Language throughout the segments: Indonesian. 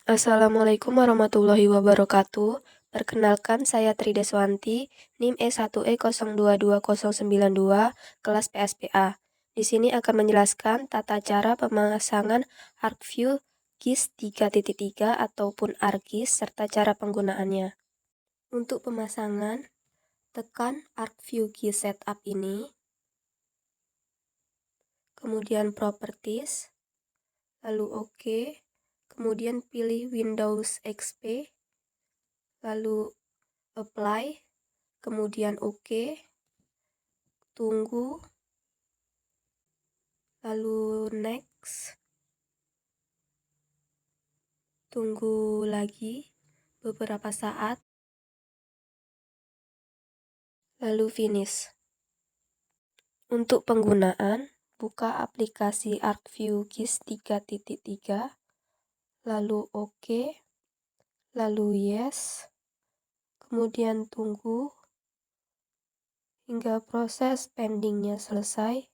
Assalamualaikum warahmatullahi wabarakatuh. Perkenalkan, saya Tri Deswanti, NIM E1E022092, kelas PSPA. Di sini akan menjelaskan tata cara pemasangan ArcView GIS 3.3 ataupun ArcGIS serta cara penggunaannya. Untuk pemasangan, tekan ArcView GIS Setup ini, kemudian Properties, lalu OK, kemudian pilih Windows XP, lalu apply, kemudian OK, tunggu, lalu next, tunggu lagi beberapa saat, lalu finish. Untuk penggunaan, buka aplikasi ArcView GIS 3.3, lalu OK, lalu yes, kemudian tunggu hingga proses pendingnya selesai,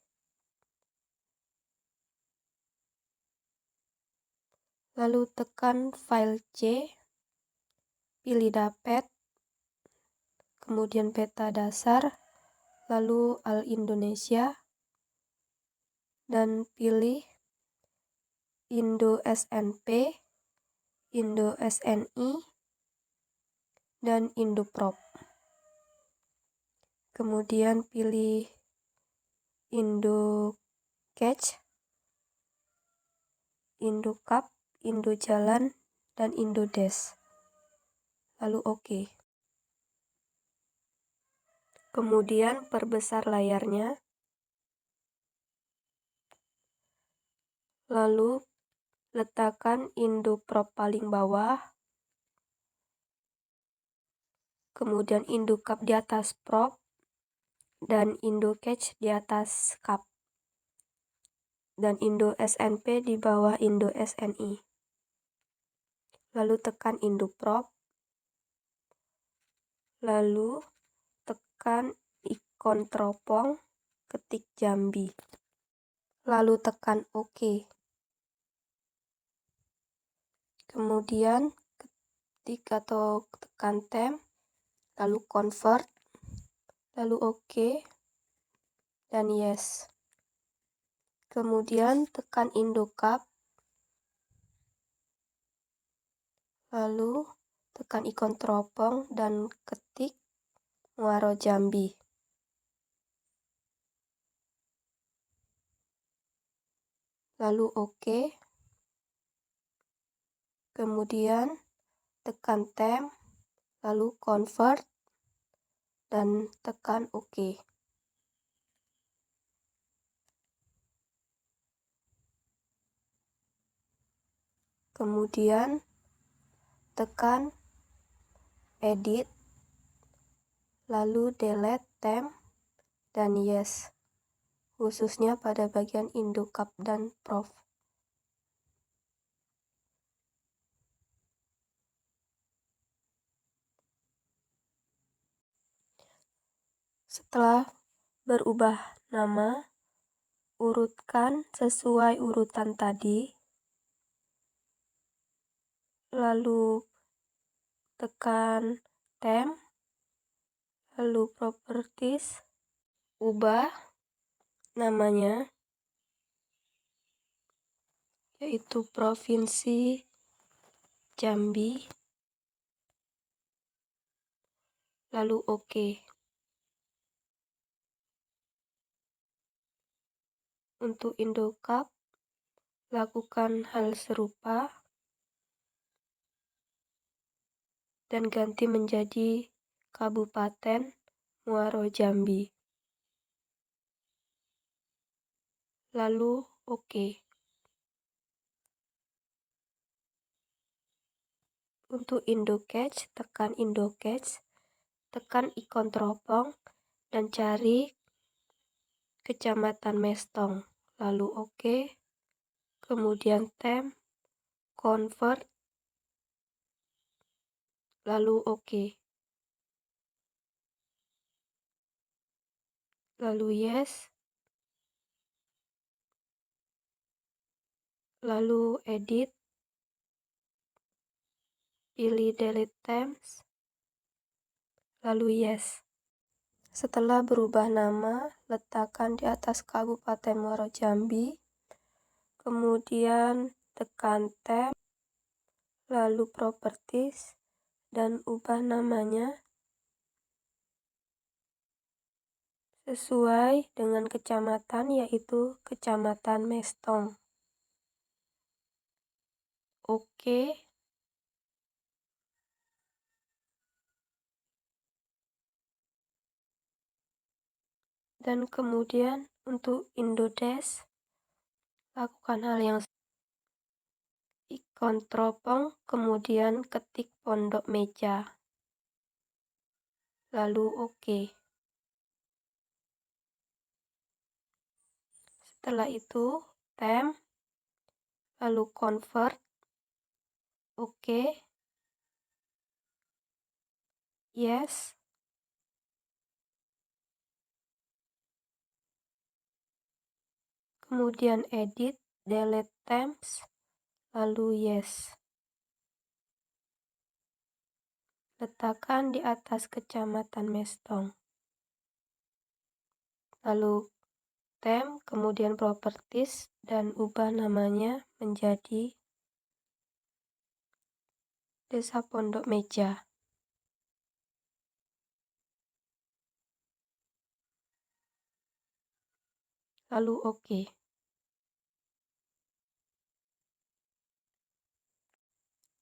lalu tekan file C, pilih dapat, kemudian peta dasar, lalu Al Indonesia, dan pilih Indo SNP, Indo SNI, dan Indoprop. Kemudian pilih Indo Catch, Indo Cup, Indo Jalan, dan Indo Des. Lalu OK. Kemudian perbesar layarnya. Lalu letakkan Indoprop paling bawah. Kemudian Indo Cup di atas prop dan Indo Catch di atas cup. Dan Indo SNP di bawah Indo SNI. Lalu tekan Indoprop. Lalu tekan ikon teropong, ketik Jambi. Lalu tekan OK. Kemudian ketik atau tekan Tab, lalu convert, lalu OK, dan yes. Kemudian tekan Indocup, lalu tekan ikon teropong dan ketik Muaro Jambi. Lalu OK. Kemudian tekan Tab, lalu convert, dan tekan OK. Kemudian tekan edit, lalu delete Tab, dan yes, khususnya pada bagian Indocup dan Prof. Setelah berubah nama, urutkan sesuai urutan tadi, lalu tekan Tab, lalu Properties, ubah namanya, yaitu Provinsi Jambi, lalu OK. Untuk Indocup, lakukan hal serupa dan ganti menjadi Kabupaten Muaro Jambi. Lalu OK. Untuk Indocatch, tekan Indocatch, tekan ikon teropong, dan cari Kecamatan Mestong. Lalu OK. Kemudian Tab, convert, lalu OK. Lalu yes, lalu edit, pilih delete themes, lalu yes. Setelah berubah nama, letakkan di atas Kabupaten Muaro Jambi, kemudian tekan tab, lalu properties, dan ubah namanya sesuai dengan kecamatan, yaitu Kecamatan Mestong. Oke. Dan kemudian untuk Indodesk, lakukan hal yang ikon teropong, kemudian ketik pondok meja, lalu oke. Setelah itu tem, lalu convert, oke, yes, kemudian edit, delete themes, lalu yes. Letakkan di atas Kecamatan Mestong. Lalu tem, kemudian properties, dan ubah namanya menjadi Desa Pondok Meja. Lalu oke.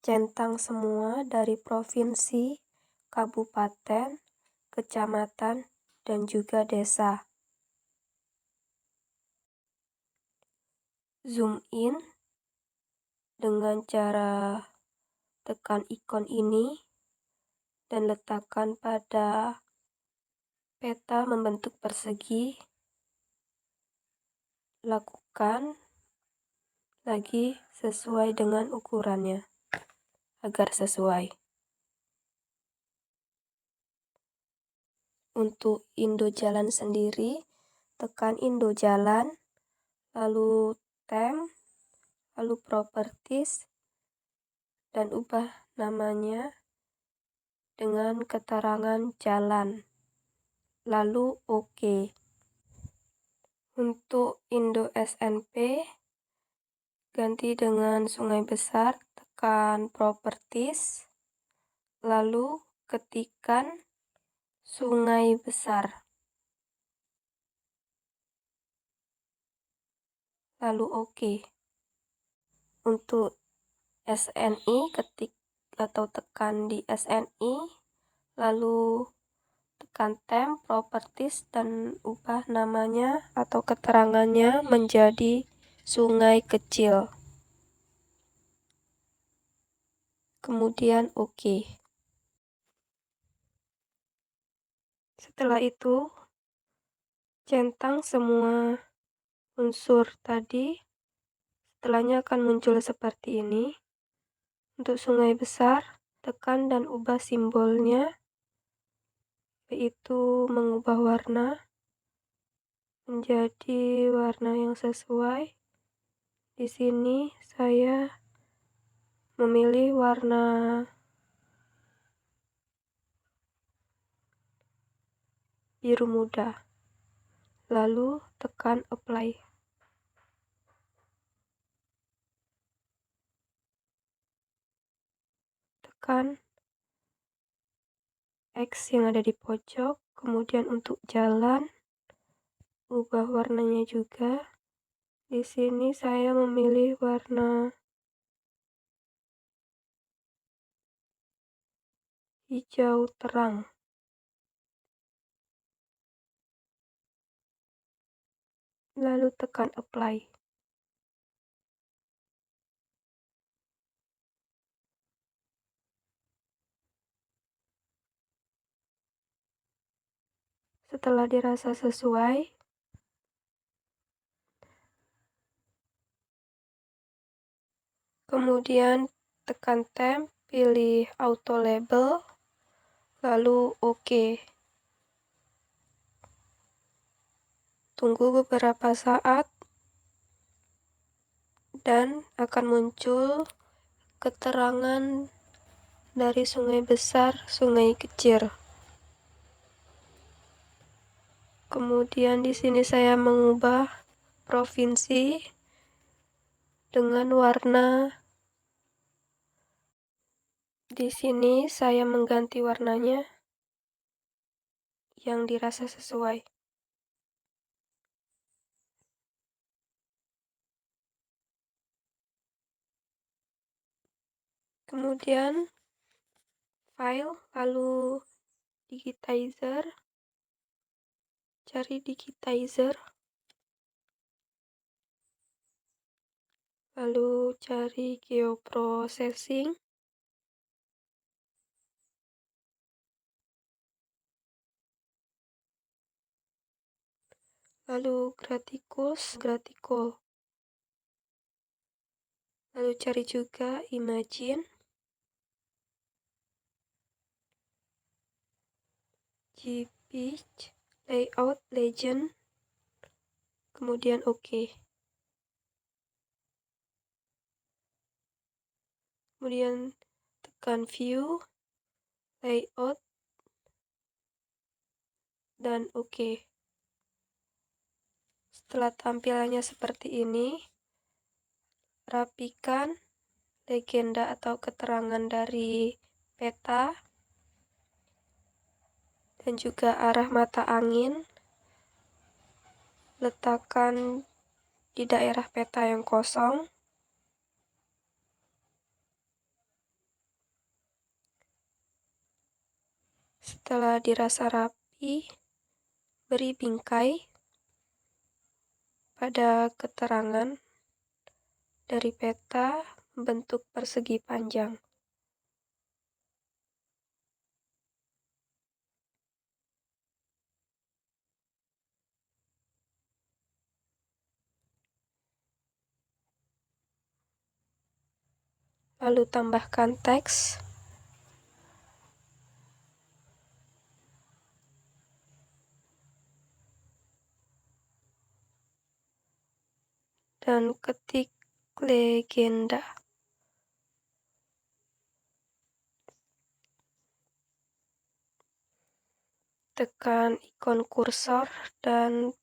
Centang semua dari provinsi, kabupaten, kecamatan, dan juga desa. Zoom in dengan cara tekan ikon ini dan letakkan pada peta membentuk persegi. Lakukan lagi sesuai dengan ukurannya agar sesuai. Untuk Indo Jalan sendiri, tekan Indo Jalan, lalu tem, lalu properties, dan ubah namanya dengan keterangan jalan, lalu oke. Untuk Indo SNP, ganti dengan Sungai Besar, tekan properties, lalu ketikkan Sungai Besar, lalu oke. Untuk SNI, ketik atau tekan di SNI, lalu tekan tem, properties, dan ubah namanya atau keterangannya menjadi Sungai Kecil. Kemudian oke. Setelah itu, centang semua unsur tadi. Setelahnya akan muncul seperti ini. Untuk Sungai Besar, tekan dan ubah simbolnya, yaitu mengubah warna menjadi warna yang sesuai. Di sini saya memilih warna biru muda. Lalu tekan apply. Tekan X yang ada di pojok, kemudian untuk jalan, ubah warnanya juga. Di sini saya memilih warna hijau terang. Lalu tekan apply. Setelah dirasa sesuai, kemudian tekan tab, pilih auto label, lalu oke. Tunggu beberapa saat dan akan muncul keterangan dari sungai besar, sungai kecil. Kemudian di sini saya mengubah provinsi dengan warna. Di sini saya mengganti warnanya yang dirasa sesuai. Kemudian file, lalu digitizer, cari digitizer, lalu cari geoprocessing, lalu graticule, lalu cari juga imagine, gpg, layout, legend, kemudian OK. Kemudian tekan view, layout, dan OK. Setelah tampilannya seperti ini, rapikan legenda atau keterangan dari peta dan juga arah mata angin. Letakkan di daerah peta yang kosong. Setelah dirasa rapi, beri bingkai pada keterangan dari peta membentuk persegi panjang. Lalu tambahkan teks. Dan ketik legenda. Tekan ikon kursor dan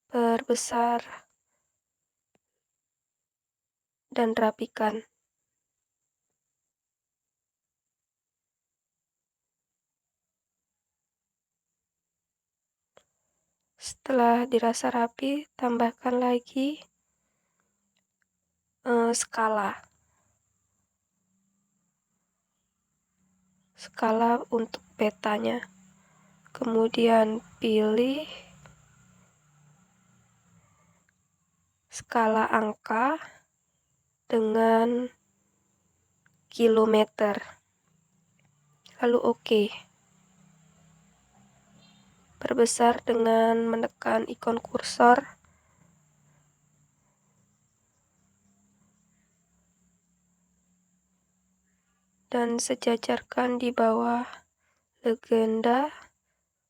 perbesar dan rapikan. Setelah dirasa rapi, tambahkan lagi skala untuk petanya. Kemudian pilih skala angka dengan kilometer, lalu OK. Perbesar dengan menekan ikon kursor dan sejajarkan di bawah legenda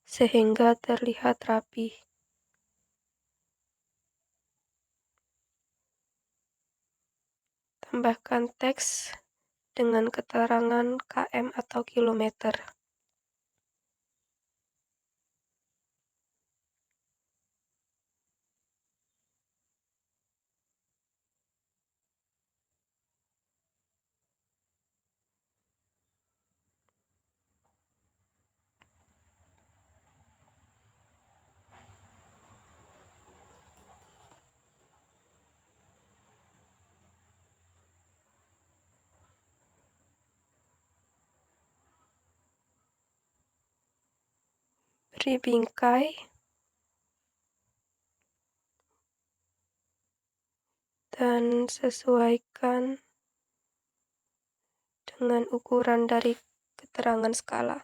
sehingga terlihat rapi. Tambahkan teks dengan keterangan km atau kilometer. Beri bingkai dan sesuaikan dengan ukuran dari keterangan skala.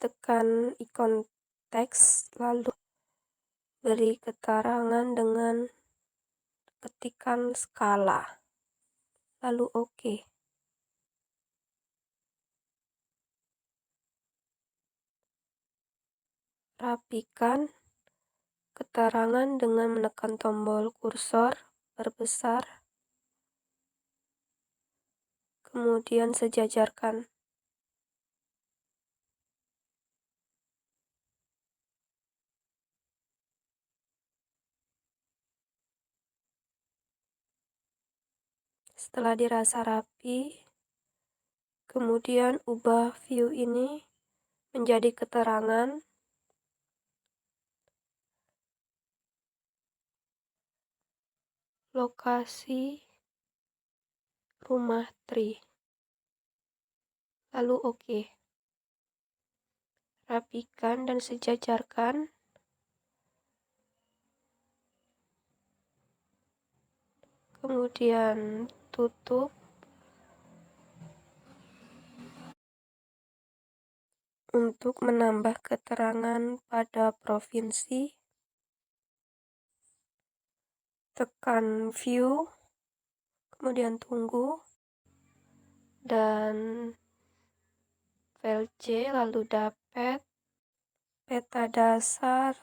Tekan ikon teks, lalu beri keterangan dengan ketikan skala. lalu oke. Rapikan keterangan dengan menekan tombol kursor perbesar, kemudian sejajarkan. Setelah dirasa rapi, kemudian ubah view ini menjadi keterangan, lokasi rumah Tri, lalu oke. Rapikan dan sejajarkan. Kemudian tutup. Untuk menambah keterangan pada provinsi, tekan view, kemudian tunggu, dan VLC lalu dapat peta dasar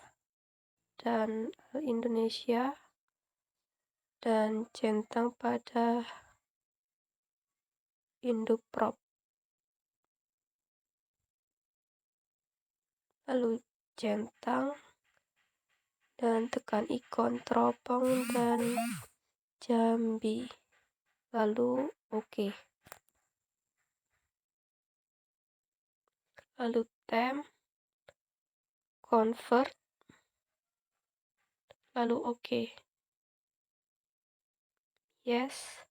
dan Indonesia dan centang pada induk prop. Lalu centang dan tekan ikon teropong dan Jambi. Lalu oke. Lalu temp, convert, lalu oke. Yes.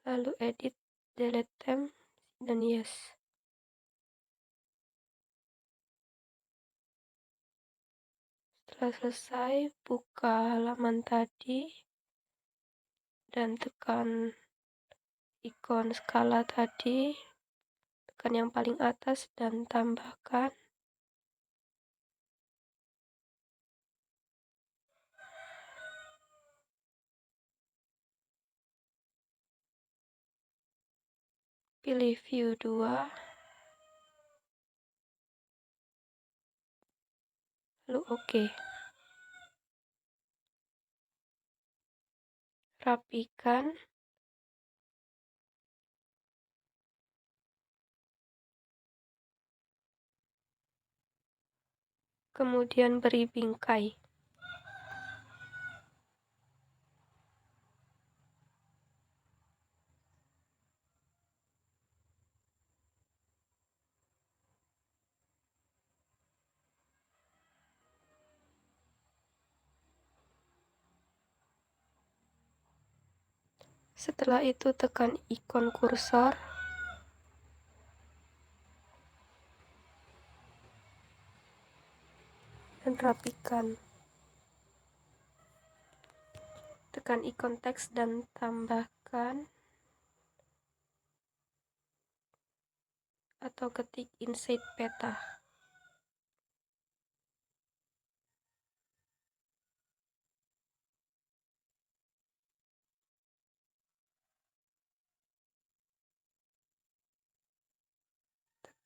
Lalu edit, delete temp, dan yes. Setelah selesai, buka halaman tadi dan tekan ikon skala tadi, tekan yang paling atas dan tambahkan. Pilih view 2, lalu oke. Rapikan. Kemudian beri bingkai. Setelah itu tekan ikon kursor dan rapikan. Tekan ikon teks dan tambahkan atau ketik inside peta.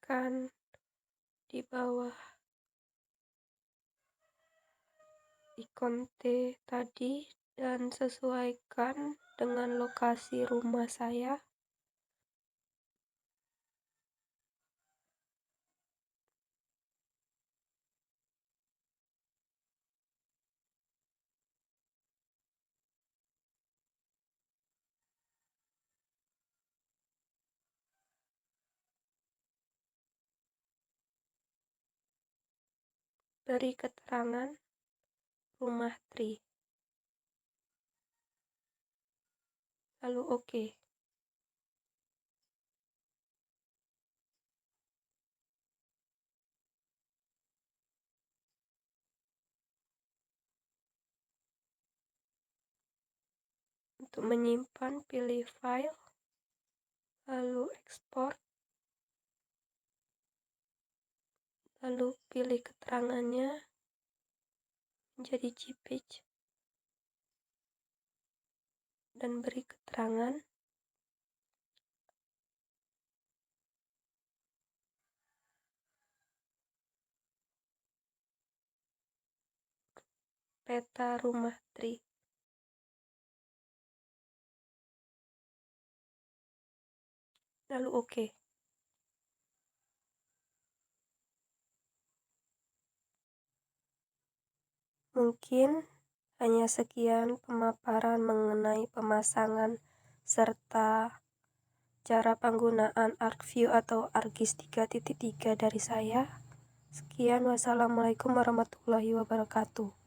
Tekan di bawah ikon T tadi dan sesuaikan dengan lokasi rumah saya. Beri keterangan rumah Tri. Lalu oke. Untuk menyimpan, pilih file, lalu ekspor, lalu pilih keterangannya menjadi JPEG dan beri keterangan peta rumah Tri. Lalu oke. Mungkin hanya sekian pemaparan mengenai pemasangan serta cara penggunaan ArcView atau ArcGIS 3.3 dari saya. Sekian, wassalamualaikum warahmatullahi wabarakatuh.